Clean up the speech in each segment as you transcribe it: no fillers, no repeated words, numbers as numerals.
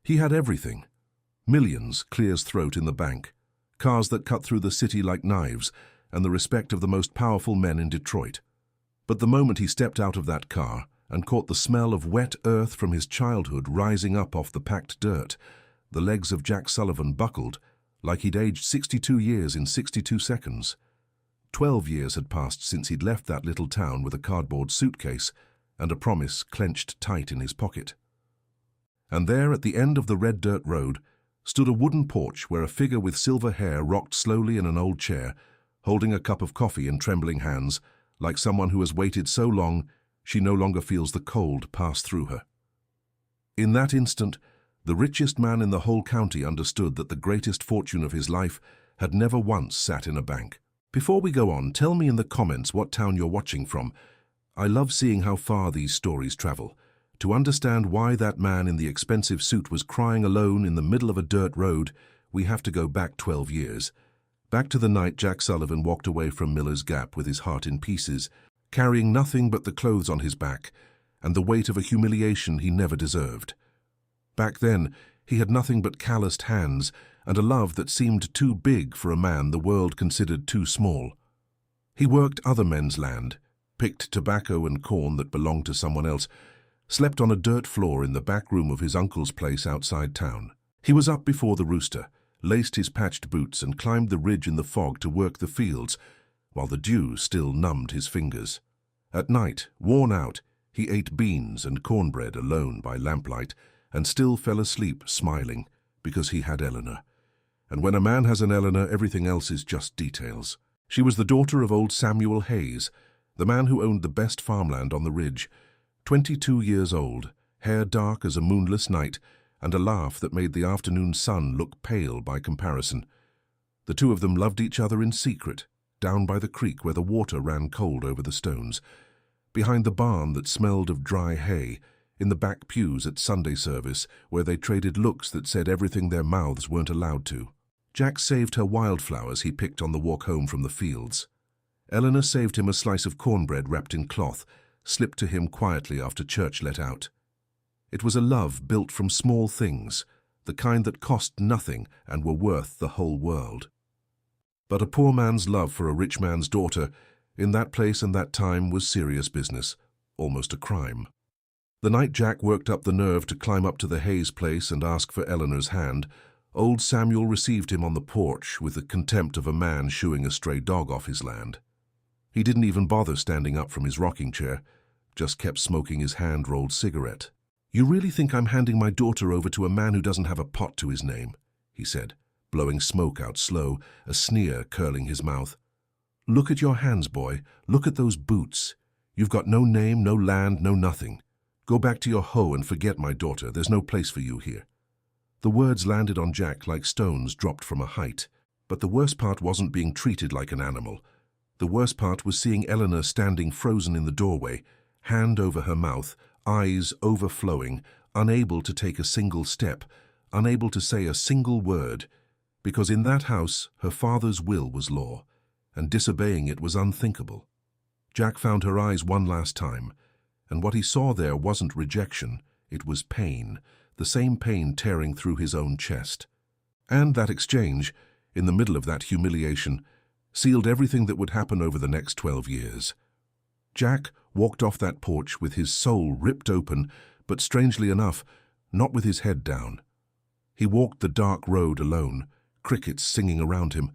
He had everything. Millions clear his throat in the bank, cars that cut through the city like knives, and the respect of the most powerful men in Detroit. But the moment he stepped out of that car and caught the smell of wet earth from his childhood rising up off the packed dirt, the legs of Jack Sullivan buckled like he'd aged 62 years in 62 seconds. 12 years had passed since he'd left that little town with a cardboard suitcase and a promise clenched tight in his pocket. And there, at the end of the red dirt road, stood a wooden porch where a figure with silver hair rocked slowly in an old chair, holding a cup of coffee in trembling hands, like someone who has waited so long she no longer feels the cold pass through her. In that instant, the richest man in the whole county understood that the greatest fortune of his life had never once sat in a bank. Before we go on, tell me in the comments what town you're watching from. I love seeing how far these stories travel. To understand why that man in the expensive suit was crying alone in the middle of a dirt road, we have to go back 12 years. Back to the night Jack Sullivan walked away from Miller's Gap with his heart in pieces, carrying nothing but the clothes on his back and the weight of a humiliation he never deserved. Back then, he had nothing but calloused hands and a love that seemed too big for a man the world considered too small. He worked other men's land, picked tobacco and corn that belonged to someone else, slept on a dirt floor in the back room of his uncle's place outside town. He was up before the rooster, laced his patched boots and climbed the ridge in the fog to work the fields, while the dew still numbed his fingers. At night, worn out, he ate beans and cornbread alone by lamplight and still fell asleep smiling because he had Eleanor. And when a man has an Eleanor, everything else is just details. She was the daughter of old Samuel Hayes, the man who owned the best farmland on the ridge, 22 years old, hair dark as a moonless night, and a laugh that made the afternoon sun look pale by comparison. The two of them loved each other in secret, down by the creek where the water ran cold over the stones, behind the barn that smelled of dry hay, in the back pews at Sunday service where they traded looks that said everything their mouths weren't allowed to. Jack saved her wildflowers he picked on the walk home from the fields. Eleanor saved him a slice of cornbread wrapped in cloth, slipped to him quietly after church let out. It was a love built from small things, the kind that cost nothing and were worth the whole world. But a poor man's love for a rich man's daughter, in that place and that time, was serious business, almost a crime. The night Jack worked up the nerve to climb up to the Hayes place and ask for Eleanor's hand, old Samuel received him on the porch with the contempt of a man shooing a stray dog off his land. He didn't even bother standing up from his rocking chair, just kept smoking his hand-rolled cigarette. "You really think I'm handing my daughter over to a man who doesn't have a pot to his name?" he said, blowing smoke out slow, a sneer curling his mouth. "Look at your hands, boy. Look at those boots. You've got no name, no land, no nothing. Go back to your hoe and forget my daughter. There's no place for you here." The words landed on Jack like stones dropped from a height. But the worst part wasn't being treated like an animal. The worst part was seeing Eleanor standing frozen in the doorway, hand over her mouth, eyes overflowing, unable to take a single step, unable to say a single word, because in that house her father's will was law, and disobeying it was unthinkable. Jack found her eyes one last time, and what he saw there wasn't rejection, it was pain, the same pain tearing through his own chest. And that exchange, in the middle of that humiliation, sealed everything that would happen over the next 12 years. Jack walked off that porch with his soul ripped open, but strangely enough, not with his head down. He walked the dark road alone, crickets singing around him,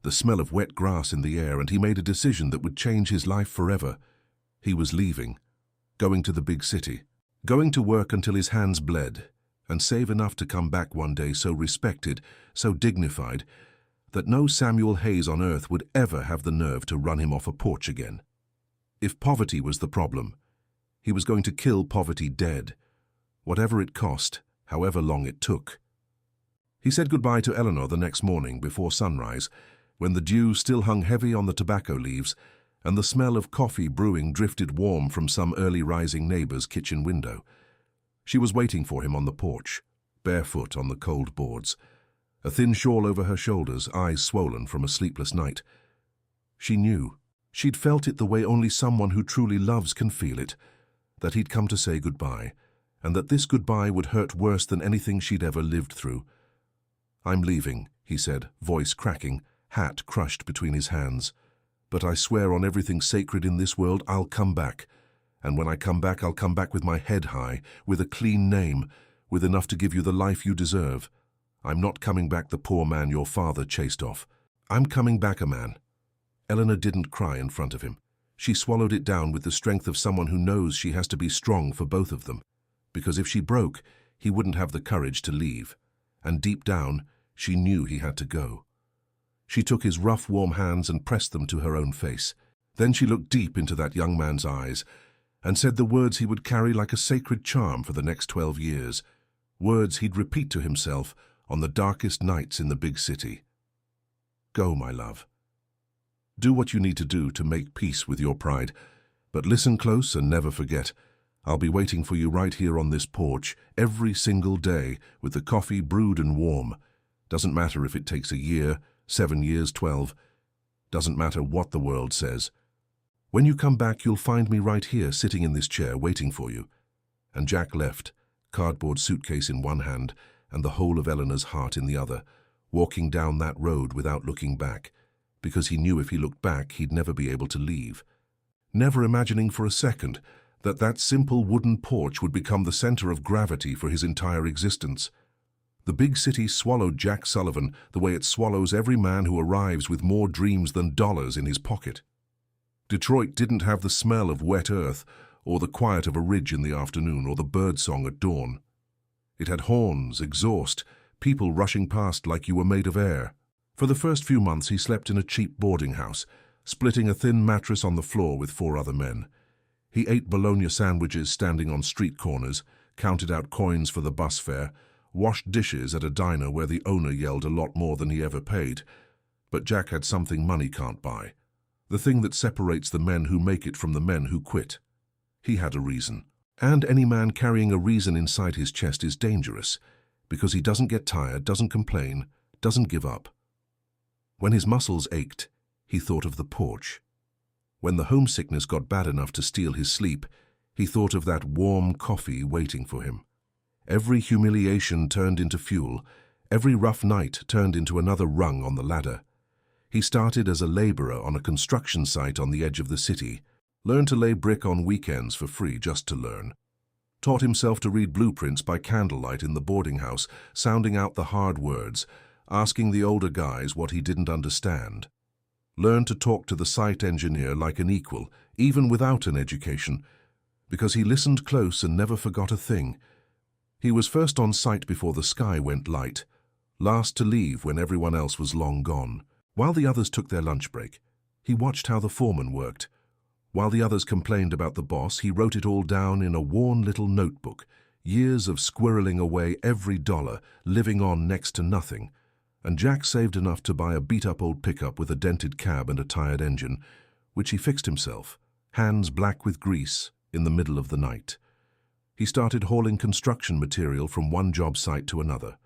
the smell of wet grass in the air, and he made a decision that would change his life forever. He was leaving, going to the big city, going to work until his hands bled, and save enough to come back one day so respected, so dignified, that no Samuel Hayes on earth would ever have the nerve to run him off a porch again. If poverty was the problem, he was going to kill poverty dead, whatever it cost, however long it took. He said goodbye to Eleanor the next morning before sunrise, when the dew still hung heavy on the tobacco leaves and the smell of coffee brewing drifted warm from some early rising neighbor's kitchen window. She was waiting for him on the porch, barefoot on the cold boards, a thin shawl over her shoulders, eyes swollen from a sleepless night. She knew. She'd felt it the way only someone who truly loves can feel it, that he'd come to say goodbye, and that this goodbye would hurt worse than anything she'd ever lived through. "I'm leaving," he said, voice cracking, hat crushed between his hands. "But I swear on everything sacred in this world, I'll come back. And when I come back, I'll come back with my head high, with a clean name, with enough to give you the life you deserve. I'm not coming back the poor man your father chased off. I'm coming back a man." Eleanor didn't cry in front of him. She swallowed it down with the strength of someone who knows she has to be strong for both of them. Because if she broke, he wouldn't have the courage to leave. And deep down, she knew he had to go. She took his rough, warm hands and pressed them to her own face. Then she looked deep into that young man's eyes and said the words he would carry like a sacred charm for the next 12 years, words he'd repeat to himself on the darkest nights in the big city. "Go, my love. Do what you need to do to make peace with your pride, but listen close and never forget. I'll be waiting for you right here on this porch every single day with the coffee brewed and warm. Doesn't matter if it takes a year, 7 years, 12. Doesn't matter what the world says. When you come back, you'll find me right here sitting in this chair waiting for you." And Jack left, cardboard suitcase in one hand and the whole of Eleanor's heart in the other, walking down that road without looking back, because he knew if he looked back, he'd never be able to leave. Never imagining for a second that that simple wooden porch would become the center of gravity for his entire existence. The big city swallowed Jack Sullivan the way it swallows every man who arrives with more dreams than dollars in his pocket. Detroit didn't have the smell of wet earth, or the quiet of a ridge in the afternoon, or the birdsong at dawn. It had horns, exhaust, people rushing past like you were made of air. For the first few months he slept in a cheap boarding house, splitting a thin mattress on the floor with 4 other men. He ate bologna sandwiches standing on street corners, counted out coins for the bus fare, washed dishes at a diner where the owner yelled a lot more than he ever paid. But Jack had something money can't buy. The thing that separates the men who make it from the men who quit. He had a reason. And any man carrying a reason inside his chest is dangerous, because he doesn't get tired, doesn't complain, doesn't give up. When his muscles ached, he thought of the porch. When the homesickness got bad enough to steal his sleep, he thought of that warm coffee waiting for him. Every humiliation turned into fuel. Every rough night turned into another rung on the ladder. He started as a laborer on a construction site on the edge of the city, learned to lay brick on weekends for free just to learn. Taught himself to read blueprints by candlelight in the boarding house, sounding out the hard words, asking the older guys what he didn't understand. Learned to talk to the site engineer like an equal, even without an education, because he listened close and never forgot a thing. He was first on site before the sky went light, last to leave when everyone else was long gone. While the others took their lunch break, he watched how the foreman worked. While the others complained about the boss, he wrote it all down in a worn little notebook, years of squirreling away every dollar, living on next to nothing. And Jack saved enough to buy a beat-up old pickup with a dented cab and a tired engine, which he fixed himself, hands black with grease, in the middle of the night. He started hauling construction material from one job site to another.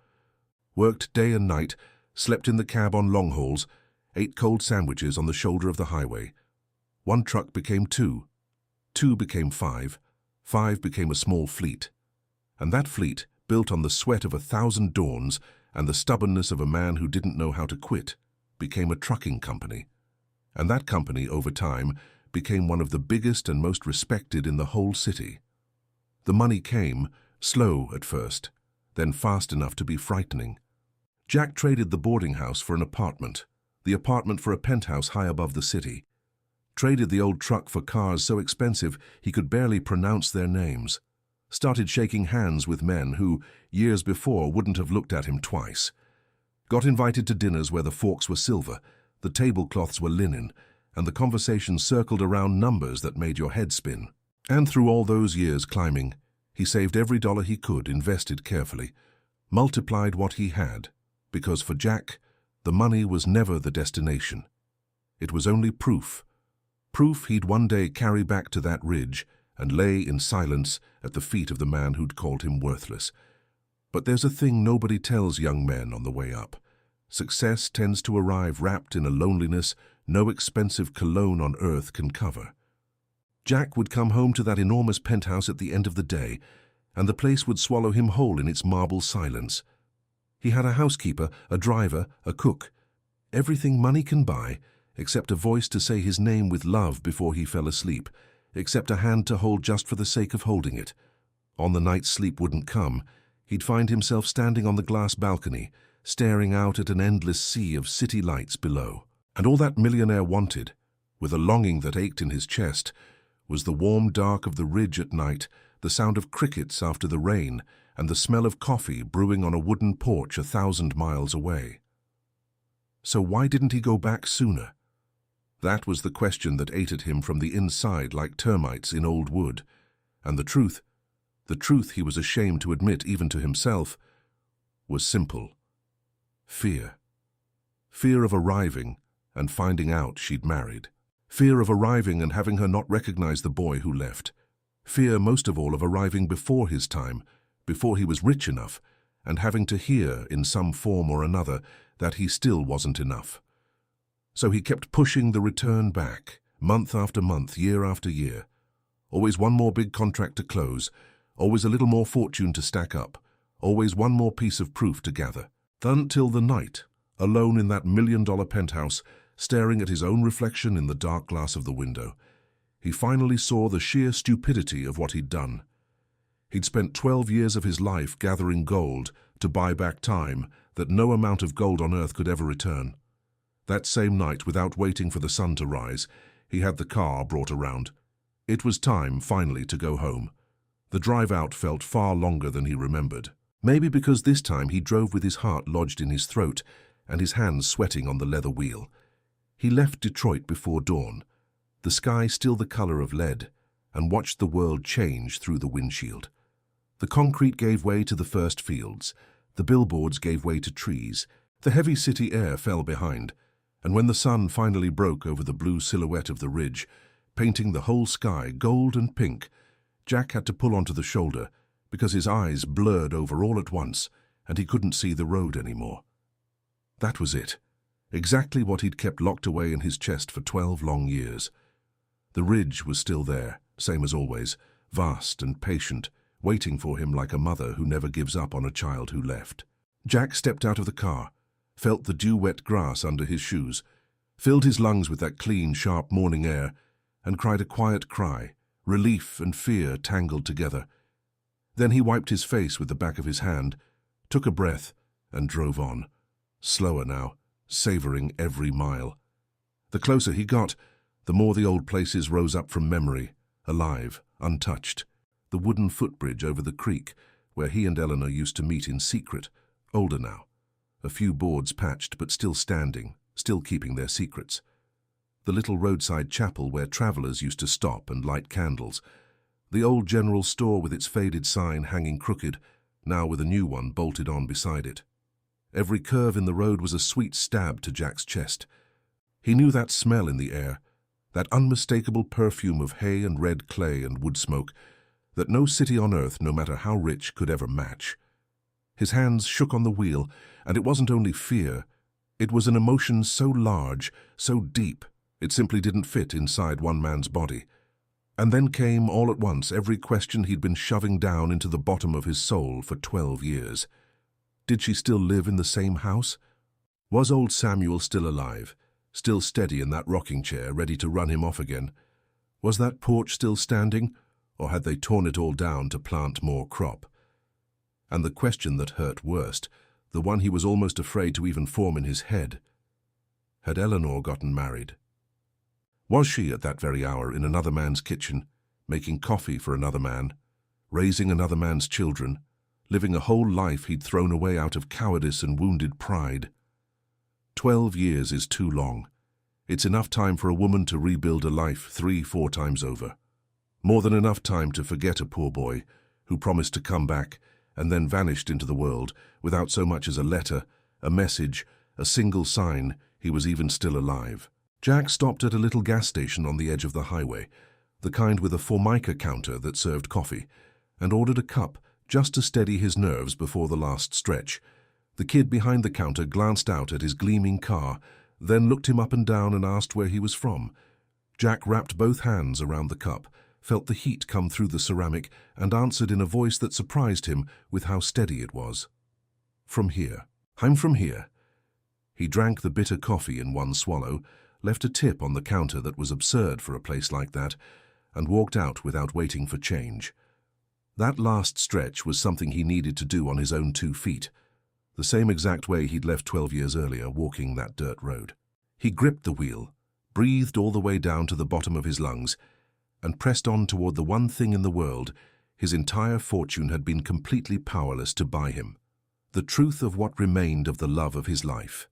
Worked day and night, slept in the cab on long hauls, ate cold sandwiches on the shoulder of the highway. 1 truck became 2, 2 became 5, 5 became a small fleet. And that fleet, built on the sweat of 1,000 dawns and the stubbornness of a man who didn't know how to quit, became a trucking company. And that company, over time, became one of the biggest and most respected in the whole city. The money came, slow at first, then fast enough to be frightening. Jack traded the boarding house for an apartment, the apartment for a penthouse high above the city. Traded the old truck for cars so expensive he could barely pronounce their names. Started shaking hands with men who, years before, wouldn't have looked at him twice. Got invited to dinners where the forks were silver, the tablecloths were linen, and the conversation circled around numbers that made your head spin. And through all those years climbing, he saved every dollar he could, invested carefully, multiplied what he had, because for Jack, the money was never the destination. It was only proof he'd one day carry back to that ridge and lay in silence at the feet of the man who'd called him worthless. But there's a thing nobody tells young men on the way up. Success tends to arrive wrapped in a loneliness no expensive cologne on earth can cover. Jack would come home to that enormous penthouse at the end of the day, and the place would swallow him whole in its marble silence. He had a housekeeper, a driver, a cook, everything money can buy, except a voice to say his name with love before he fell asleep, except a hand to hold just for the sake of holding it. On the nights sleep wouldn't come, he'd find himself standing on the glass balcony, staring out at an endless sea of city lights below. And all that millionaire wanted, with a longing that ached in his chest, was the warm dark of the ridge at night, the sound of crickets after the rain, and the smell of coffee brewing on a wooden porch 1,000 miles away. So why didn't he go back sooner? That was the question that ate at him from the inside like termites in old wood. And the truth he was ashamed to admit even to himself, was simple. Fear. Fear of arriving and finding out she'd married. Fear of arriving and having her not recognize the boy who left. Fear most of all of arriving before his time, before he was rich enough, and having to hear in some form or another that he still wasn't enough. So he kept pushing the return back, month after month, year after year. Always one more big contract to close, always a little more fortune to stack up, always one more piece of proof to gather. Until the night, alone in that $1 million penthouse, staring at his own reflection in the dark glass of the window, he finally saw the sheer stupidity of what he'd done. He'd spent 12 years of his life gathering gold to buy back time that no amount of gold on earth could ever return. That same night, without waiting for the sun to rise, he had the car brought around. It was time, finally, to go home. The drive out felt far longer than he remembered. Maybe because this time he drove with his heart lodged in his throat and his hands sweating on the leather wheel. He left Detroit before dawn, the sky still the color of lead, and watched the world change through the windshield. The concrete gave way to the first fields, the billboards gave way to trees, the heavy city air fell behind, and when the sun finally broke over the blue silhouette of the ridge, painting the whole sky gold and pink, Jack had to pull onto the shoulder because his eyes blurred over all at once and he couldn't see the road anymore. That was it, exactly what he'd kept locked away in his chest for 12 long years. The ridge was still there, same as always, vast and patient, waiting for him like a mother who never gives up on a child who left. Jack stepped out of the car, felt the dew-wet grass under his shoes, filled his lungs with that clean, sharp morning air, and cried a quiet cry, relief and fear tangled together. Then he wiped his face with the back of his hand, took a breath, and drove on, slower now, savoring every mile. The closer he got, the more the old places rose up from memory, alive, untouched. The wooden footbridge over the creek, where he and Eleanor used to meet in secret, older now. A few boards patched but still standing, still keeping their secrets. The little roadside chapel where travelers used to stop and light candles. The old general store with its faded sign hanging crooked, now with a new one bolted on beside it. Every curve in the road was a sweet stab to Jack's chest. He knew that smell in the air, that unmistakable perfume of hay and red clay and wood smoke, that no city on earth, no matter how rich, could ever match. His hands shook on the wheel, and it wasn't only fear. It was an emotion so large, so deep, it simply didn't fit inside one man's body. And then came, all at once, every question he'd been shoving down into the bottom of his soul for 12 years. Did she still live in the same house? Was old Samuel still alive, still steady in that rocking chair, ready to run him off again? Was that porch still standing, or had they torn it all down to plant more crop? And the question that hurt worst, the one he was almost afraid to even form in his head, had Eleanor gotten married? Was she at that very hour in another man's kitchen, making coffee for another man, raising another man's children, living a whole life he'd thrown away out of cowardice and wounded pride? 12 years is too long. It's enough time for a woman to rebuild a life 3-4 times over. More than enough time to forget a poor boy who promised to come back and then vanished into the world without so much as a letter, a message, a single sign he was even still alive. Jack stopped at a little gas station on the edge of the highway, the kind with a Formica counter that served coffee, and ordered a cup just to steady his nerves before the last stretch. The kid behind the counter glanced out at his gleaming car, then looked him up and down and asked where he was from. Jack wrapped both hands around the cup, felt the heat come through the ceramic, and answered in a voice that surprised him with how steady it was. "From here. I'm from here." He drank the bitter coffee in one swallow, left a tip on the counter that was absurd for a place like that, and walked out without waiting for change. That last stretch was something he needed to do on his own 2 feet, the same exact way he'd left 12 years earlier walking that dirt road. He gripped the wheel, breathed all the way down to the bottom of his lungs, and pressed on toward the one thing in the world his entire fortune had been completely powerless to buy him: the truth of what remained of the love of his life.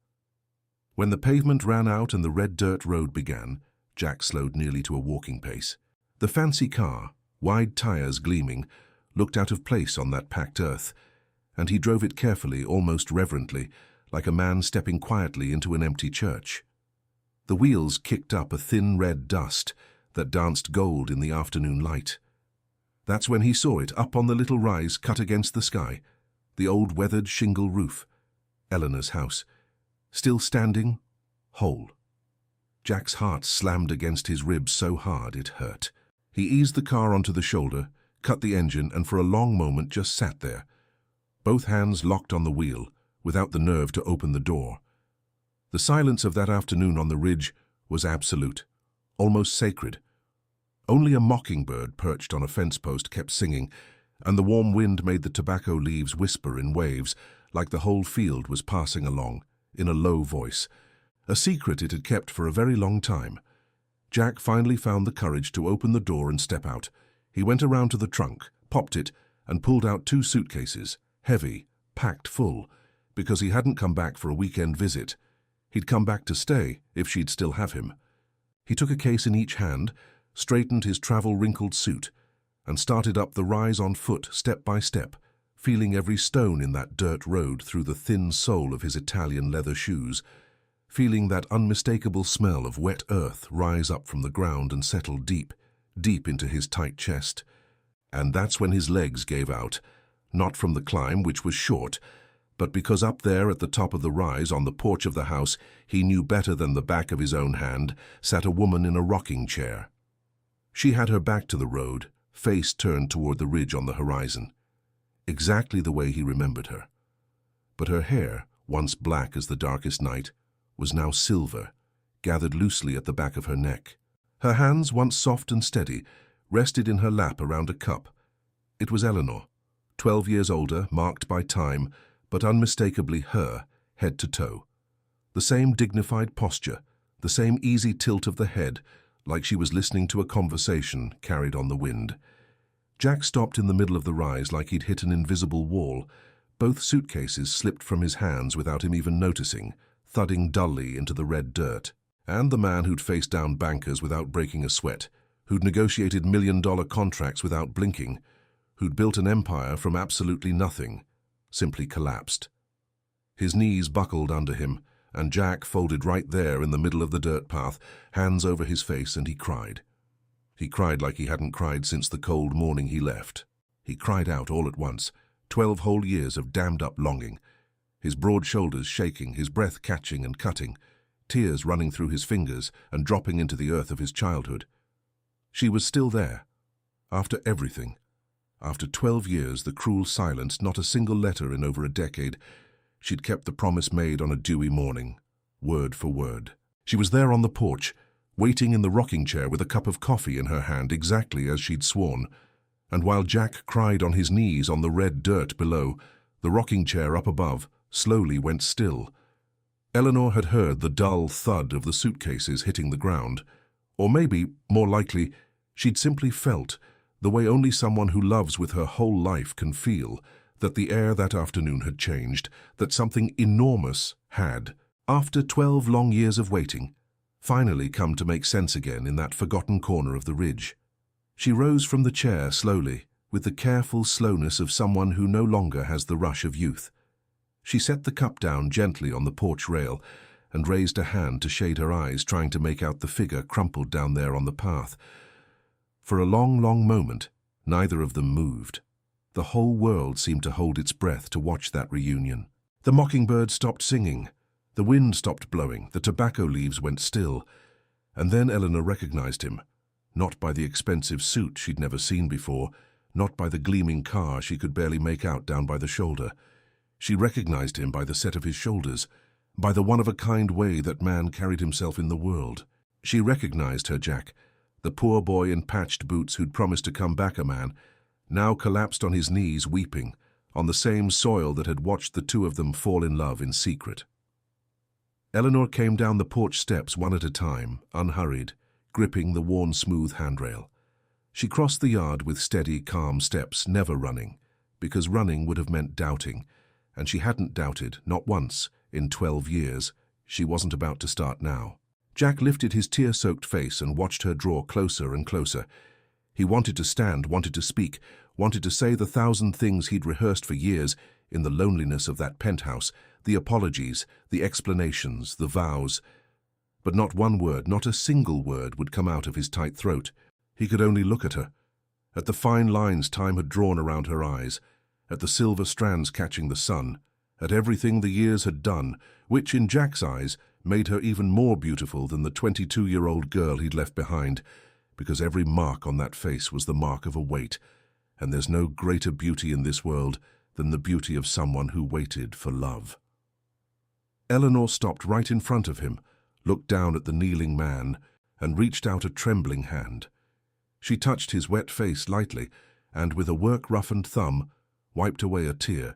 When the pavement ran out and the red dirt road began, Jack slowed nearly to a walking pace. The fancy car, wide tires gleaming, looked out of place on that packed earth, and he drove it carefully, almost reverently, like a man stepping quietly into an empty church. The wheels kicked up a thin red dust that danced gold in the afternoon light. That's when he saw it, up on the little rise cut against the sky, the old weathered shingle roof, Eleanor's house, still standing, whole. Jack's heart slammed against his ribs so hard it hurt. He eased the car onto the shoulder, cut the engine, and for a long moment just sat there, both hands locked on the wheel, without the nerve to open the door. The silence of that afternoon on the ridge was absolute, almost sacred. Only a mockingbird perched on a fence post kept singing, and the warm wind made the tobacco leaves whisper in waves, like the whole field was passing along, in a low voice, a secret it had kept for a very long time. Jack finally found the courage to open the door and step out. He went around to the trunk, popped it, and pulled out 2 suitcases, heavy, packed full, because he hadn't come back for a weekend visit. He'd come back to stay, if she'd still have him. He took a case in each hand, straightened his travel-wrinkled suit, and started up the rise on foot, step by step, feeling every stone in that dirt road through the thin sole of his Italian leather shoes, feeling that unmistakable smell of wet earth rise up from the ground and settle deep, deep into his tight chest. And that's when his legs gave out, not from the climb, which was short, but because up there at the top of the rise on the porch of the house he knew better than the back of his own hand sat a woman in a rocking chair. She had her back to the road, face turned toward the ridge on the horizon, exactly the way he remembered her. But her hair, once black as the darkest night, was now silver, gathered loosely at the back of her neck. Her hands, once soft and steady, rested in her lap around a cup. It was Eleanor, 12 years older, marked by time, but unmistakably her, head to toe. The same dignified posture, the same easy tilt of the head, like she was listening to a conversation carried on the wind. Jack stopped in the middle of the rise like he'd hit an invisible wall. Both suitcases slipped from his hands without him even noticing, thudding dully into the red dirt. And the man who'd faced down bankers without breaking a sweat, who'd negotiated million-dollar contracts without blinking, who'd built an empire from absolutely nothing, simply collapsed. His knees buckled under him, and Jack folded right there in the middle of the dirt path, hands over his face, and he cried. He cried like he hadn't cried since the cold morning he left. He cried out all at once, 12 whole years of dammed-up longing, his broad shoulders shaking, his breath catching and cutting, tears running through his fingers and dropping into the earth of his childhood. She was still there, after everything. After 12 years, the cruel silence, not a single letter in over a decade, she'd kept the promise made on a dewy morning, word for word. She was there on the porch, waiting in the rocking chair with a cup of coffee in her hand, exactly as she'd sworn. And while Jack cried on his knees on the red dirt below, the rocking chair up above slowly went still. Eleanor had heard the dull thud of the suitcases hitting the ground. Or maybe, more likely, she'd simply felt, the way only someone who loves with her whole life can feel, that the air that afternoon had changed, that something enormous had, after 12 long years of waiting, finally come to make sense again in that forgotten corner of the ridge. She rose from the chair slowly, with the careful slowness of someone who no longer has the rush of youth. She set the cup down gently on the porch rail and raised a hand to shade her eyes, trying to make out the figure crumpled down there on the path. For a long, long moment, neither of them moved. The whole world seemed to hold its breath to watch that reunion. The mockingbird stopped singing. The wind stopped blowing. The tobacco leaves went still. And then Eleanor recognized him. not by the expensive suit she'd never seen before, not by the gleaming car she could barely make out down by the shoulder. She recognized him by the set of his shoulders, by the one-of-a-kind way that man carried himself in the world. She recognized her Jack, the poor boy in patched boots who'd promised to come back a man, now collapsed on his knees weeping, on the same soil that had watched the two of them fall in love in secret. Eleanor came down the porch steps one at a time, unhurried, gripping the worn smooth handrail. She crossed the yard with steady, calm steps, never running, because running would have meant doubting, and she hadn't doubted, not once, in 12 years. She wasn't about to start now. Jack lifted his tear-soaked face and watched her draw closer and closer. He wanted to stand, wanted to speak, wanted to say the 1,000 things he'd rehearsed for years in the loneliness of that penthouse, the apologies, the explanations, the vows. But not one word, not a single word would come out of his tight throat. He could only look at her, at the fine lines time had drawn around her eyes, at the silver strands catching the sun, at everything the years had done, which, in Jack's eyes, made her even more beautiful than the 22-year-old girl he'd left behind, because every mark on that face was the mark of a wait, and there's no greater beauty in this world than the beauty of someone who waited for love. Eleanor stopped right in front of him, looked down at the kneeling man, and reached out a trembling hand. She touched his wet face lightly, and with a work-roughened thumb, wiped away a tear,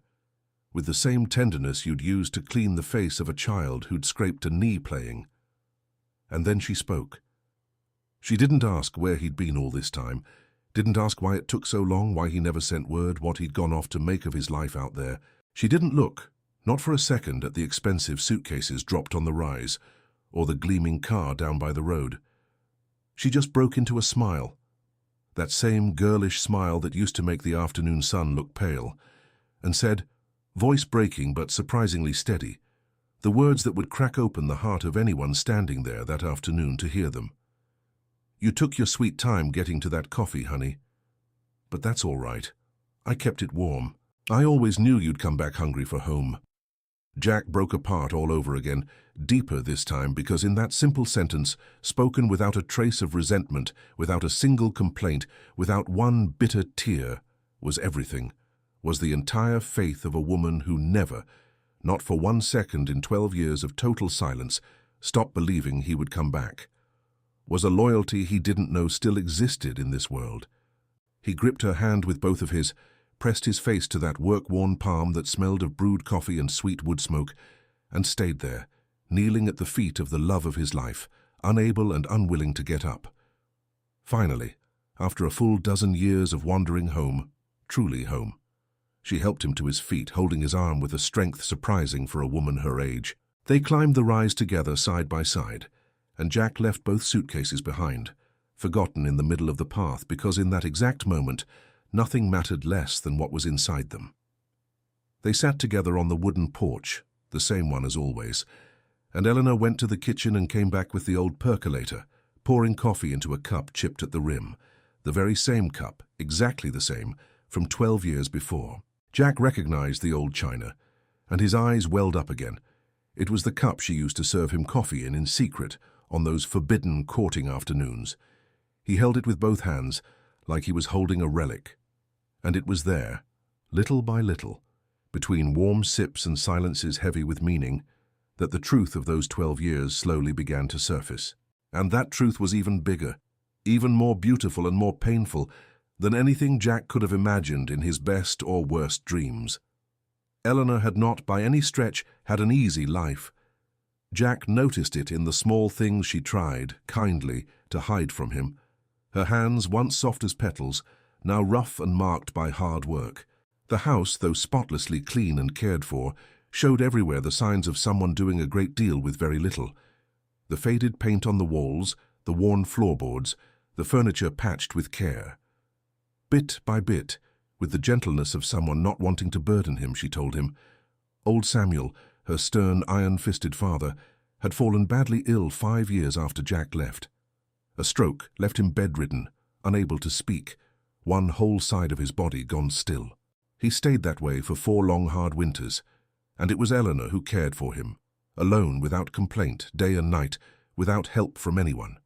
with the same tenderness you'd use to clean the face of a child who'd scraped a knee playing. And then she spoke. She didn't ask where he'd been all this time, didn't ask why it took so long, why he never sent word, what he'd gone off to make of his life out there. She didn't look, not for a second, at the expensive suitcases dropped on the rise, or the gleaming car down by the road. She just broke into a smile, that same girlish smile that used to make the afternoon sun look pale, and said, voice breaking but surprisingly steady, the words that would crack open the heart of anyone standing there that afternoon to hear them. You took your sweet time getting to that coffee, honey. But that's all right. I kept it warm. I always knew you'd come back hungry for home. Jack broke apart all over again, deeper this time, because in that simple sentence, spoken without a trace of resentment, without a single complaint, without one bitter tear, was everything, was the entire faith of a woman who never, not for 1 second in 12 years of total silence, stopped believing he would come back. Was a loyalty he didn't know still existed in this world. He gripped her hand with both of his, pressed his face to that work-worn palm that smelled of brewed coffee and sweet wood smoke, and stayed there, kneeling at the feet of the love of his life, unable and unwilling to get up. Finally, after a full 12 years of wandering home, truly home, she helped him to his feet, holding his arm with a strength surprising for a woman her age. They climbed the rise together side by side, and Jack left both suitcases behind, forgotten in the middle of the path, because in that exact moment, nothing mattered less than what was inside them. They sat together on the wooden porch, the same one as always, and Eleanor went to the kitchen and came back with the old percolator, pouring coffee into a cup chipped at the rim, the very same cup, exactly the same, from 12 years before. Jack recognized the old china, and his eyes welled up again. It was the cup she used to serve him coffee in secret, on those forbidden courting afternoons. He held it with both hands, like he was holding a relic. And it was there, little by little, between warm sips and silences heavy with meaning, that the truth of those 12 years slowly began to surface. And that truth was even bigger, even more beautiful and more painful than anything Jack could have imagined in his best or worst dreams. Eleanor had not, by any stretch, had an easy life. Jack noticed it in the small things she tried, kindly, to hide from him. Her hands, once soft as petals, now rough and marked by hard work. The house, though spotlessly clean and cared for, showed everywhere the signs of someone doing a great deal with very little. The faded paint on the walls, the worn floorboards, the furniture patched with care. Bit by bit, with the gentleness of someone not wanting to burden him, she told him. Old Samuel, her stern, iron-fisted father, had fallen badly ill 5 years after Jack left. A stroke left him bedridden, unable to speak, one whole side of his body gone still. He stayed that way for 4 long hard winters, and it was Eleanor who cared for him, alone, without complaint, day and night, without help from anyone.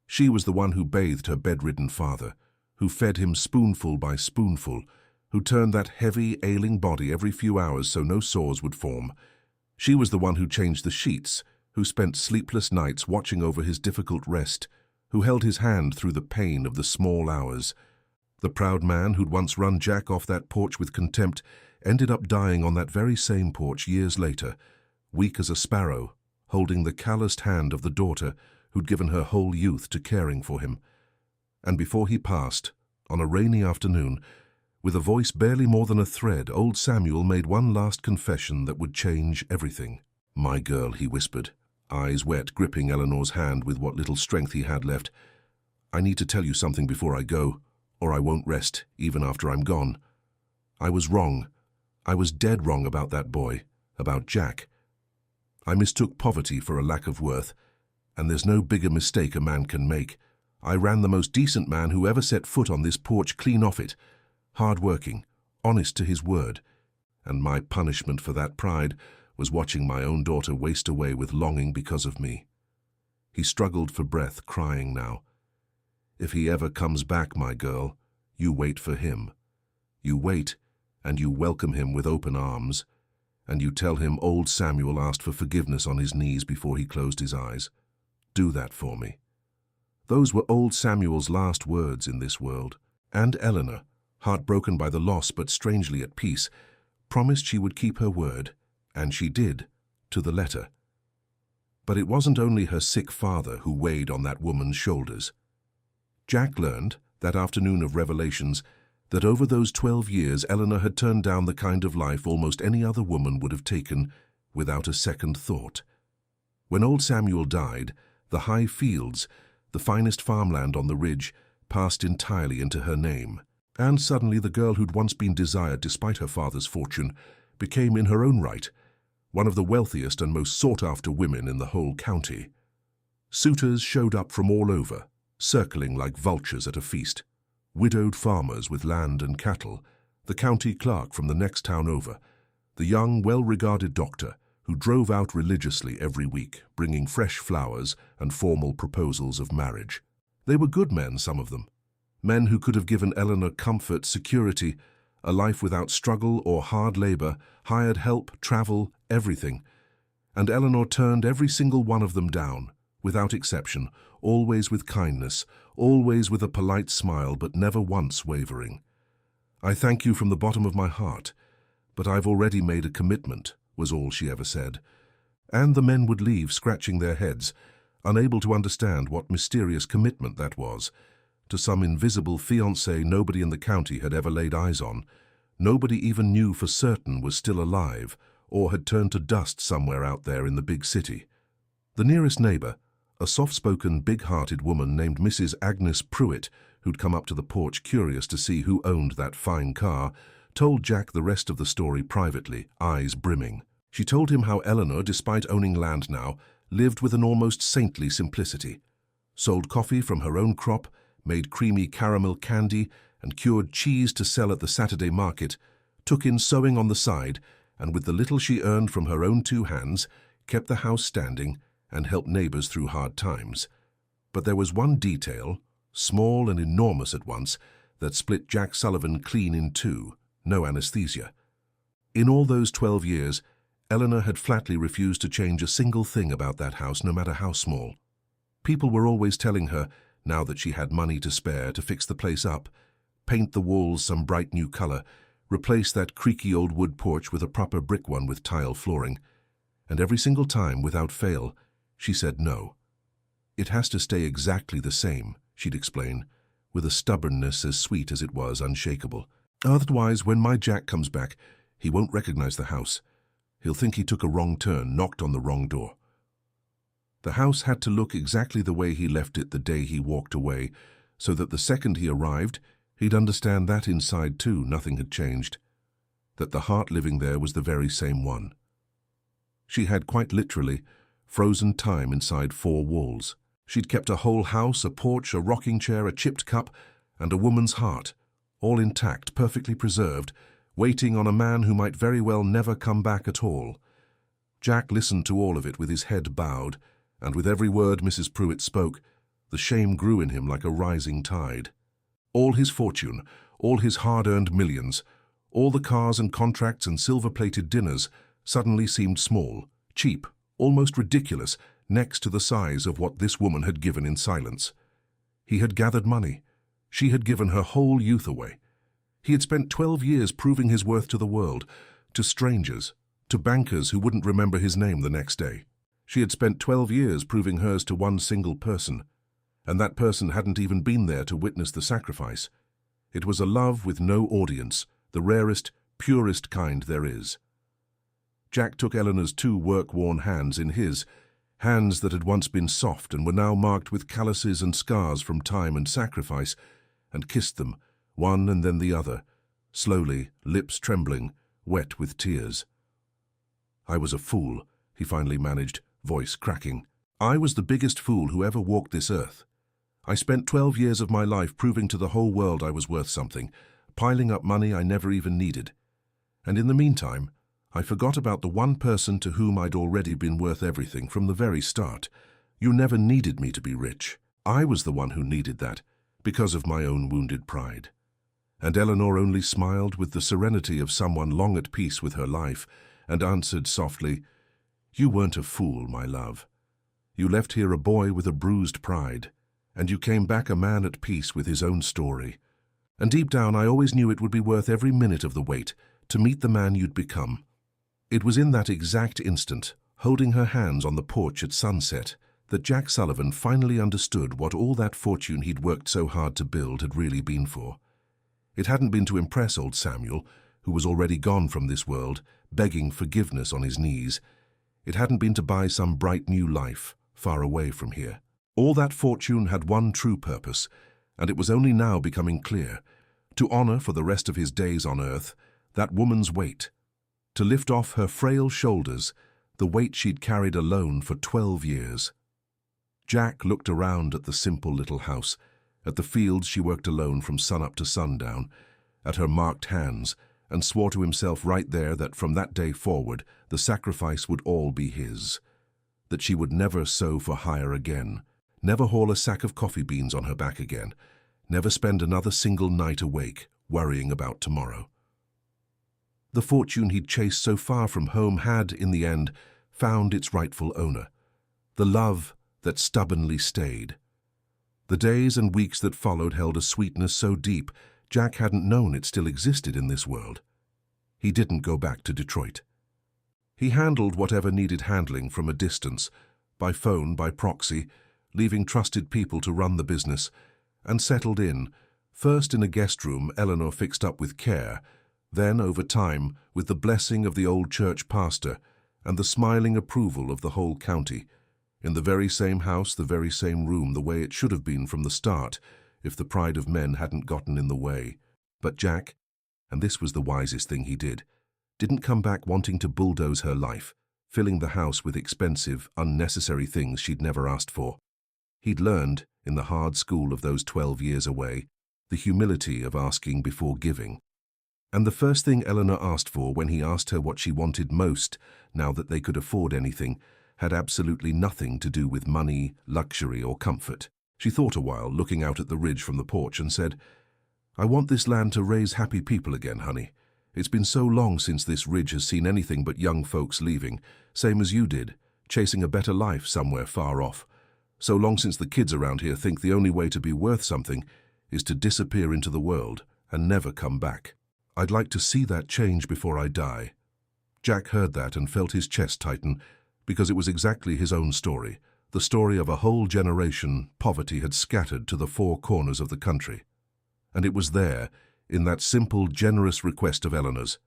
She was the one who bathed her bedridden father, who fed him spoonful by spoonful, who turned that heavy, ailing body every few hours so no sores would form. She was the one who changed the sheets, who spent sleepless nights watching over his difficult rest, who held his hand through the pain of the small hours. The proud man who'd once run Jack off that porch with contempt ended up dying on that very same porch years later, weak as a sparrow, holding the calloused hand of the daughter who'd given her whole youth to caring for him. And before he passed, on a rainy afternoon, with a voice barely more than a thread, old Samuel made one last confession that would change everything. "My girl," he whispered, eyes wet, gripping Eleanor's hand with what little strength he had left. "I need to tell you something before I go, or I won't rest, even after I'm gone. I was wrong. I was dead wrong about that boy, about Jack. I mistook poverty for a lack of worth, and there's no bigger mistake a man can make. I ran the most decent man who ever set foot on this porch clean off it, hard-working, honest to his word, and my punishment for that pride was watching my own daughter waste away with longing because of me." He struggled for breath, crying now. "If he ever comes back, my girl, you wait for him. You wait, and you welcome him with open arms, and you tell him old Samuel asked for forgiveness on his knees before he closed his eyes. Do that for me." Those were old Samuel's last words in this world, and Eleanor, heartbroken by the loss but strangely at peace, promised she would keep her word, and she did, to the letter. But it wasn't only her sick father who weighed on that woman's shoulders. Jack learned, that afternoon of revelations, that over those 12 years Eleanor had turned down the kind of life almost any other woman would have taken without a second thought. When old Samuel died, the high fields, the finest farmland on the ridge, passed entirely into her name, and suddenly the girl who'd once been desired despite her father's fortune became in her own right one of the wealthiest and most sought-after women in the whole county. Suitors showed up from all over, circling like vultures at a feast. Widowed farmers with land and cattle, the county clerk from the next town over, the young, well-regarded doctor who drove out religiously every week, bringing fresh flowers and formal proposals of marriage. They were good men, some of them. Men who could have given Eleanor comfort, security, a life without struggle or hard labor, hired help, travel, everything. And Eleanor turned every single one of them down, without exception, always with kindness, always with a polite smile, but never once wavering. "I thank you from the bottom of my heart, but I've already made a commitment," was all she ever said. And the men would leave scratching their heads, unable to understand what mysterious commitment that was, to some invisible fiancé nobody in the county had ever laid eyes on, nobody even knew for certain was still alive or had turned to dust somewhere out there in the big city. The nearest neighbor, a soft-spoken, big-hearted woman named Mrs. Agnes Pruitt, who'd come up to the porch curious to see who owned that fine car, told Jack the rest of the story privately, eyes brimming. She told him how Eleanor, despite owning land now, lived with an almost saintly simplicity, sold coffee from her own crop, made creamy caramel candy, and cured cheese to sell at the Saturday market, took in sewing on the side, and with the little she earned from her own 2 hands, kept the house standing and helped neighbors through hard times. But there was one detail, small and enormous at once, that split Jack Sullivan clean in two: no anesthesia. In all those 12 years, Eleanor had flatly refused to change a single thing about that house, no matter how small. People were always telling her, now that she had money to spare, to fix the place up, paint the walls some bright new color, replace that creaky old wood porch with a proper brick one with tile flooring. And every single time, without fail, she said no. "It has to stay exactly the same," she'd explain, with a stubbornness as sweet as it was unshakable. "Otherwise, when my Jack comes back, he won't recognize the house. He'll think he took a wrong turn, knocked on the wrong door." The house had to look exactly the way he left it the day he walked away, so that the second he arrived, he'd understand that inside too nothing had changed, that the heart living there was the very same one. She had quite literally frozen time inside 4 walls. She'd kept a whole house, a porch, a rocking chair, a chipped cup, and a woman's heart, all intact, perfectly preserved, waiting on a man who might very well never come back at all. Jack listened to all of it with his head bowed, and with every word Mrs. Pruitt spoke, The shame grew in him like a rising tide. All his fortune, all his hard-earned millions, all the cars and contracts and silver-plated dinners suddenly seemed small, cheap, almost ridiculous, next to the size of what this woman had given in silence. He had gathered money. She had given her whole youth away. He had spent 12 years proving his worth to the world, to strangers, to bankers who wouldn't remember his name the next day. She had spent 12 years proving hers to one single person, and that person hadn't even been there to witness the sacrifice. It was a love with no audience, the rarest, purest kind there is. Jack took Eleanor's 2 work-worn hands in his, hands that had once been soft and were now marked with calluses and scars from time and sacrifice, and kissed them, one and then the other, slowly, lips trembling, wet with tears. "I was a fool," he finally managed, voice cracking. "I was the biggest fool who ever walked this earth. I spent 12 years of my life proving to the whole world I was worth something, piling up money I never even needed. And in the meantime, I forgot about the one person to whom I'd already been worth everything from the very start. You never needed me to be rich. I was the one who needed that, because of my own wounded pride." And Eleanor only smiled with the serenity of someone long at peace with her life, and answered softly, "You weren't a fool, my love. You left here a boy with a bruised pride, and you came back a man at peace with his own story. And deep down I always knew it would be worth every minute of the wait to meet the man you'd become." It was in that exact instant, holding her hands on the porch at sunset, that Jack Sullivan finally understood what all that fortune he'd worked so hard to build had really been for. It hadn't been to impress old Samuel, who was already gone from this world, begging forgiveness on his knees. It hadn't been to buy some bright new life, far away from here. All that fortune had one true purpose, and it was only now becoming clear: to honor for the rest of his days on earth that woman's weight, to lift off her frail shoulders the weight she'd carried alone for 12 years. Jack looked around at the simple little house, at the fields she worked alone from sunup to sundown, at her marked hands, and swore to himself right there that from that day forward the sacrifice would all be his, that she would never sew for hire again, never haul a sack of coffee beans on her back again, never spend another single night awake worrying about tomorrow. The fortune he'd chased so far from home had, in the end, found its rightful owner, the love that stubbornly stayed. The days and weeks that followed held a sweetness so deep Jack hadn't known it still existed in this world. He didn't go back to Detroit. He handled whatever needed handling from a distance, by phone, by proxy, leaving trusted people to run the business, and settled in, first in a guest room Eleanor fixed up with care, then, over time, with the blessing of the old church pastor and the smiling approval of the whole county, in the very same house, the very same room, the way it should have been from the start, if the pride of men hadn't gotten in the way. But Jack, and this was the wisest thing he did, didn't come back wanting to bulldoze her life, filling the house with expensive, unnecessary things she'd never asked for. He'd learned, in the hard school of those 12 years away, the humility of asking before giving. And the first thing Eleanor asked for when he asked her what she wanted most, now that they could afford anything, had absolutely nothing to do with money, luxury, or comfort. She thought a while, looking out at the ridge from the porch, and said, "I want this land to raise happy people again, honey. It's been so long since this ridge has seen anything but young folks leaving, same as you did, chasing a better life somewhere far off. So long since the kids around here think the only way to be worth something is to disappear into the world and never come back. I'd like to see that change before I die." Jack heard that and felt his chest tighten, because it was exactly his own story, the story of a whole generation poverty had scattered to the four corners of the country. And it was there, in that simple, generous request of Eleanor's,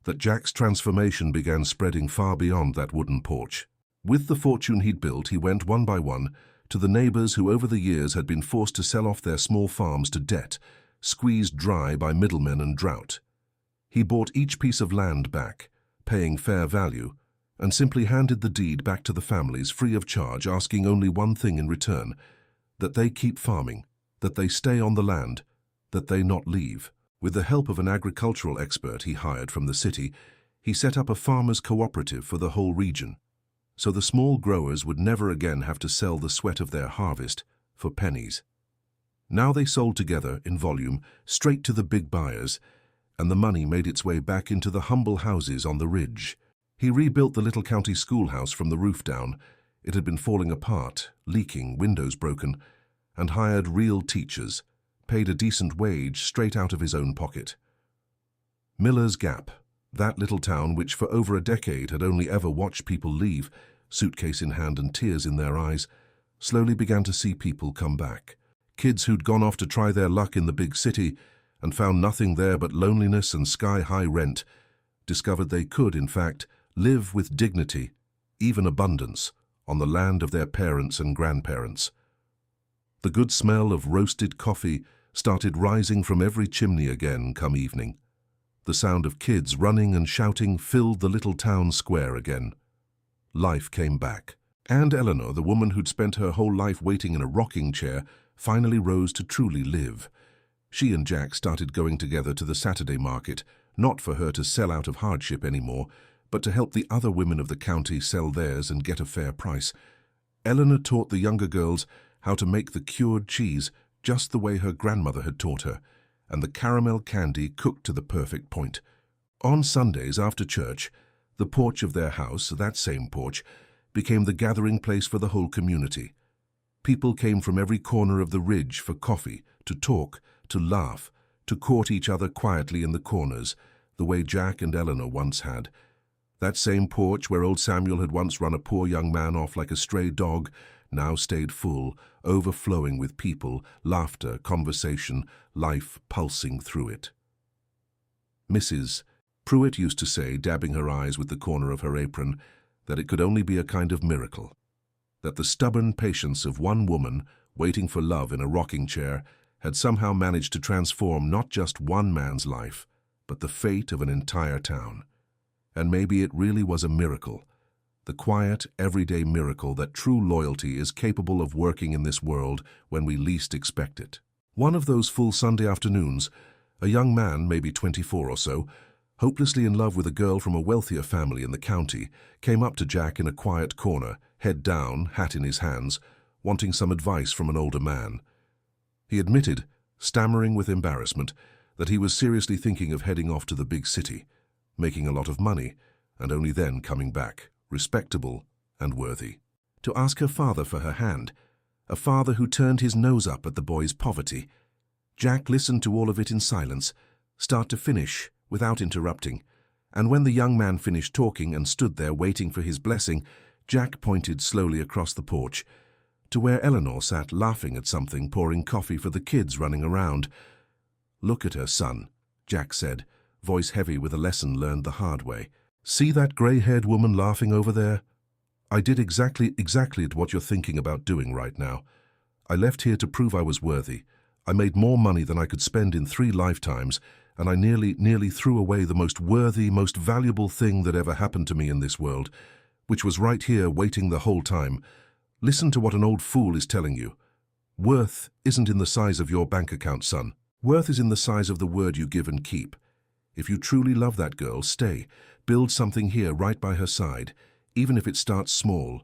that Jack's transformation began spreading far beyond that wooden porch. With the fortune he'd built, he went one by one to the neighbors who over the years had been forced to sell off their small farms to debt, squeezed dry by middlemen and drought. He bought each piece of land back, paying fair value, and simply handed the deed back to the families free of charge, asking only one thing in return: that they keep farming, that they stay on the land, that they not leave. With the help of an agricultural expert he hired from the city, he set up a farmers' cooperative for the whole region, so the small growers would never again have to sell the sweat of their harvest for pennies. Now they sold together, in volume, straight to the big buyers, and the money made its way back into the humble houses on the ridge. He rebuilt the little county schoolhouse from the roof down. It had been falling apart, leaking, windows broken, and hired real teachers, paid a decent wage straight out of his own pocket. Miller's Gap, that little town which for over a decade had only ever watched people leave, suitcase in hand and tears in their eyes, slowly began to see people come back. Kids who'd gone off to try their luck in the big city and found nothing there but loneliness and sky-high rent, discovered they could, in fact, live with dignity, even abundance, on the land of their parents and grandparents. The good smell of roasted coffee started rising from every chimney again come evening. The sound of kids running and shouting filled the little town square again. Life came back. And Eleanor, the woman who'd spent her whole life waiting in a rocking chair, finally rose to truly live. She and Jack started going together to the Saturday market, not for her to sell out of Hardship anymore, but to help the other women of the county sell theirs and get a fair price. Eleanor taught the younger girls how to make the cured cheese just the way her grandmother had taught her, and the caramel candy cooked to the perfect point. On Sundays after church, the porch of their house, that same porch, became the gathering place for the whole community. People came from every corner of the ridge for coffee, to talk, to laugh, to court each other quietly in the corners, the way Jack and Eleanor once had. That same porch where old Samuel had once run a poor young man off like a stray dog now stayed full, overflowing with people, laughter, conversation, life pulsing through it. Mrs. Pruitt used to say, dabbing her eyes with the corner of her apron, that it could only be a kind of miracle, that the stubborn patience of one woman waiting for love in a rocking chair had somehow managed to transform not just one man's life, but the fate of an entire town. And maybe it really was a miracle, the quiet, everyday miracle that true loyalty is capable of working in this world when we least expect it. One of those full Sunday afternoons, a young man, maybe 24 or so, hopelessly in love with a girl from a wealthier family in the county, came up to Jack in a quiet corner, head down, hat in his hands, wanting some advice from an older man. He admitted, stammering with embarrassment, that he was seriously thinking of heading off to the big city, making a lot of money, and only then coming back, respectable and worthy. To ask her father for her hand, a father who turned his nose up at the boy's poverty. Jack listened to all of it in silence, start to finish, without interrupting, and when the young man finished talking and stood there waiting for his blessing, Jack pointed slowly across the porch, to where Eleanor sat laughing at something, pouring coffee for the kids running around. "Look at her, son," Jack said, voice heavy with a lesson learned the hard way. "See that grey-haired woman laughing over there? I did exactly what you're thinking about doing right now. I left here to prove I was worthy. I made more money than I could spend in 3 lifetimes, and I nearly threw away the most worthy, most valuable thing that ever happened to me in this world, which was right here waiting the whole time. Listen to what an old fool is telling you. Worth isn't in the size of your bank account, son. Worth is in the size of the word you give and keep. If you truly love that girl, stay. Build something here right by her side, even if it starts small.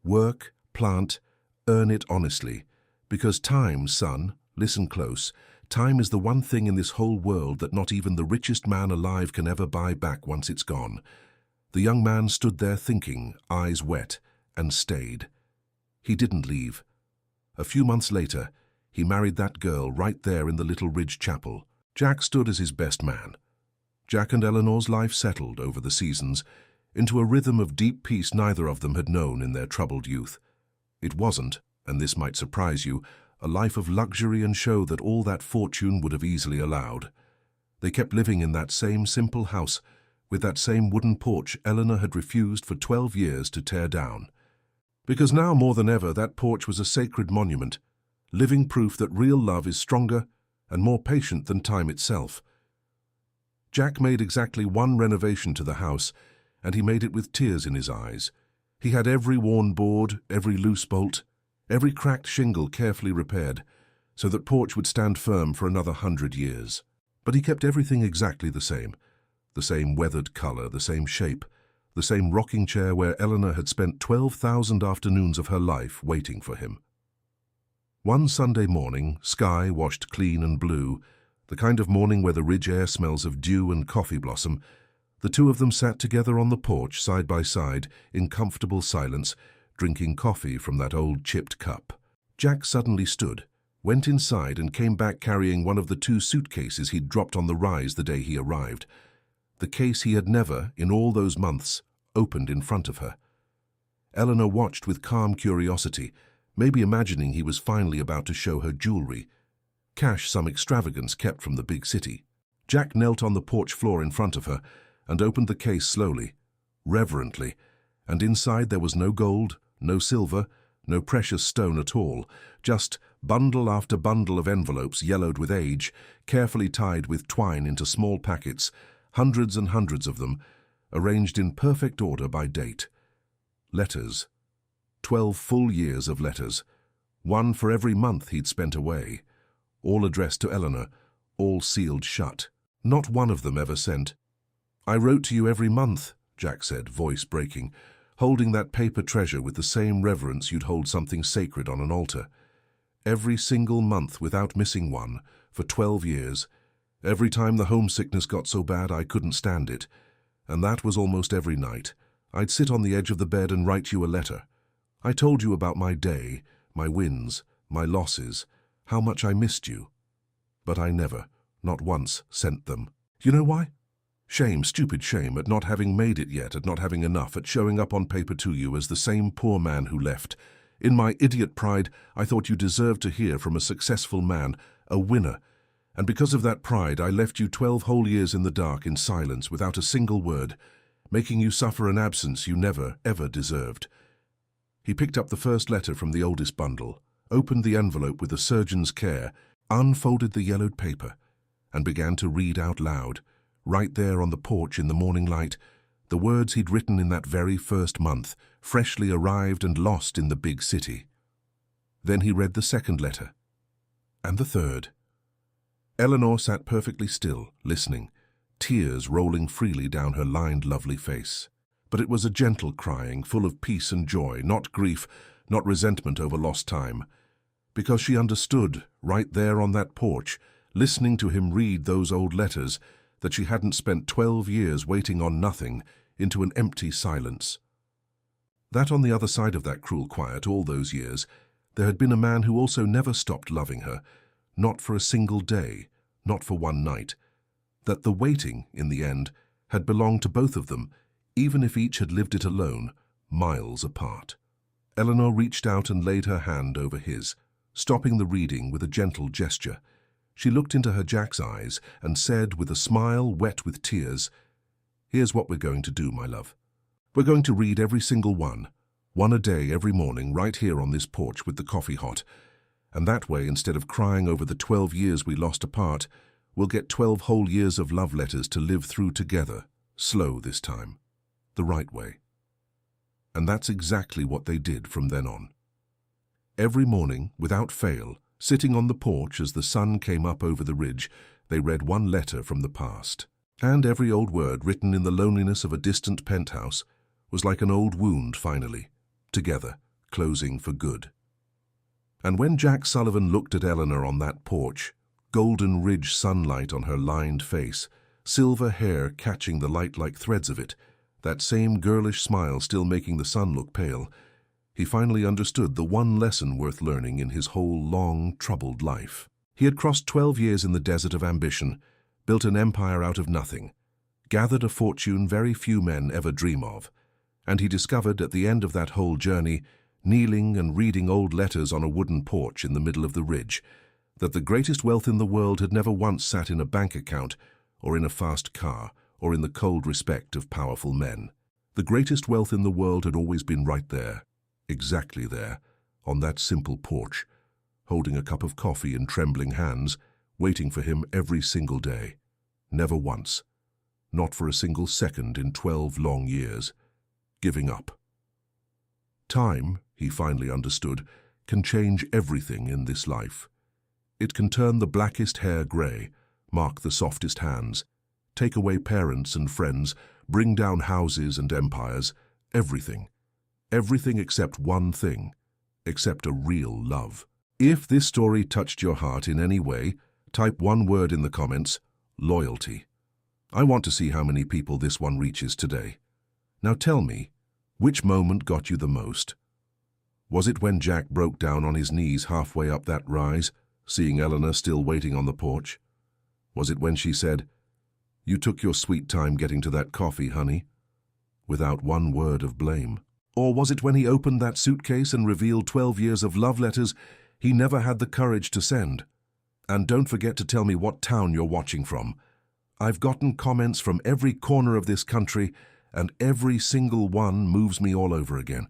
Work, plant, earn it honestly. Because time, son, listen close, time is the one thing in this whole world that not even the richest man alive can ever buy back once it's gone." The young man stood there thinking, eyes wet, and stayed. He didn't leave. A few months later, he married that girl right there in the little ridge chapel. Jack stood as his best man. Jack and Eleanor's life settled over the seasons into a rhythm of deep peace neither of them had known in their troubled youth. It wasn't, and this might surprise you, a life of luxury and show that all that fortune would have easily allowed. They kept living in that same simple house, with that same wooden porch Eleanor had refused for 12 years to tear down. Because now more than ever that porch was a sacred monument, living proof that real love is stronger and more patient than time itself. Jack made exactly 1 renovation to the house, and he made it with tears in his eyes. He had every worn board, every loose bolt, every cracked shingle carefully repaired, so that porch would stand firm for another 100 years. But he kept everything exactly the same weathered color, the same shape, the same rocking chair where Eleanor had spent 12,000 afternoons of her life waiting for him. One Sunday morning, sky washed clean and blue, the kind of morning where the ridge air smells of dew and coffee blossom, the two of them sat together on the porch side by side in comfortable silence, drinking coffee from that old chipped cup. Jack suddenly stood, went inside and came back carrying one of the two suitcases he'd dropped on the rise the day he arrived. The case he had never, in all those months, opened in front of her. Eleanor watched with calm curiosity, maybe imagining he was finally about to show her jewelry. Cash some extravagance kept from the big city. Jack knelt on the porch floor in front of her and opened the case slowly, reverently, and inside there was no gold, no silver, no precious stone at all, just bundle after bundle of envelopes yellowed with age, carefully tied with twine into small packets, hundreds and hundreds of them, arranged in perfect order by date. Letters. 12 full years of letters, one for every month he'd spent away, all addressed to Eleanor, all sealed shut. Not one of them ever sent. "I wrote to you every month," Jack said, voice breaking, holding that paper treasure with the same reverence you'd hold something sacred on an altar. "Every single month without missing one, for 12 years. Every time the homesickness got so bad I couldn't stand it. And that was almost every night. I'd sit on the edge of the bed and write you a letter. I told you about my day, my wins, my losses, how much I missed you. But I never, not once, sent them. You know why? Shame, stupid shame, at not having made it yet, at not having enough, at showing up on paper to you as the same poor man who left. In my idiot pride, I thought you deserved to hear from a successful man, a winner. And because of that pride, I left you 12 whole years in the dark, in silence, without a single word, making you suffer an absence you never, ever deserved." He picked up the first letter from the oldest bundle, opened the envelope with a surgeon's care, unfolded the yellowed paper, and began to read out loud, right there on the porch in the morning light, the words he'd written in that very first month, freshly arrived and lost in the big city. Then he read the second letter, and the third. Eleanor sat perfectly still, listening, tears rolling freely down her lined, lovely face. But it was a gentle crying, full of peace and joy, not grief, not resentment over lost time. Because she understood, right there on that porch, listening to him read those old letters, that she hadn't spent 12 years waiting on nothing, into an empty silence. That on the other side of that cruel quiet all those years, there had been a man who also never stopped loving her, not for a single day, not for one night. That the waiting, in the end, had belonged to both of them, even if each had lived it alone, miles apart. Eleanor reached out and laid her hand over his, stopping the reading with a gentle gesture. She looked into her Jack's eyes and said, with a smile wet with tears, "Here's what we're going to do, my love. We're going to read every single one a day every morning, right here on this porch with the coffee hot. And that way, instead of crying over the 12 years we lost apart, we'll get 12 whole years of love letters to live through together, slow this time, the right way." And that's exactly what they did from then on. Every morning, without fail, sitting on the porch as the sun came up over the ridge, they read one letter from the past. And every old word written in the loneliness of a distant penthouse was like an old wound finally, together, closing for good. And when Jack Sullivan looked at Eleanor on that porch, golden ridge sunlight on her lined face, silver hair catching the light like threads of it, that same girlish smile still making the sun look pale, he finally understood the one lesson worth learning in his whole long, troubled life. He had crossed 12 years in the desert of ambition, built an empire out of nothing, gathered a fortune very few men ever dream of, and he discovered at the end of that whole journey, kneeling and reading old letters on a wooden porch in the middle of the ridge, that the greatest wealth in the world had never once sat in a bank account, or in a fast car, or in the cold respect of powerful men. The greatest wealth in the world had always been right there, exactly there, on that simple porch, holding a cup of coffee in trembling hands, waiting for him every single day. Never once, not for a single second in 12 long years, giving up. Time, he finally understood, can change everything in this life. It can turn the blackest hair grey, mark the softest hands, take away parents and friends, bring down houses and empires, everything. Everything except one thing, except a real love. If this story touched your heart in any way, type one word in the comments: loyalty. I want to see how many people this one reaches today. Now tell me, which moment got you the most? Was it when Jack broke down on his knees halfway up that rise, seeing Eleanor still waiting on the porch? Was it when she said, "You took your sweet time getting to that coffee, honey," without one word of blame? Or was it when he opened that suitcase and revealed 12 years of love letters he never had the courage to send? And don't forget to tell me what town you're watching from. I've gotten comments from every corner of this country, and every single one moves me all over again.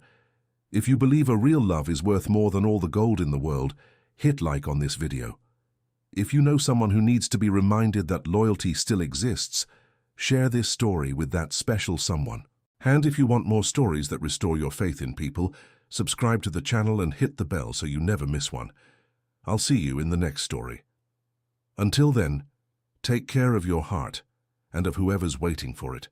If you believe a real love is worth more than all the gold in the world, hit like on this video. If you know someone who needs to be reminded that loyalty still exists, share this story with that special someone. And if you want more stories that restore your faith in people, subscribe to the channel and hit the bell so you never miss one. I'll see you in the next story. Until then, take care of your heart and of whoever's waiting for it.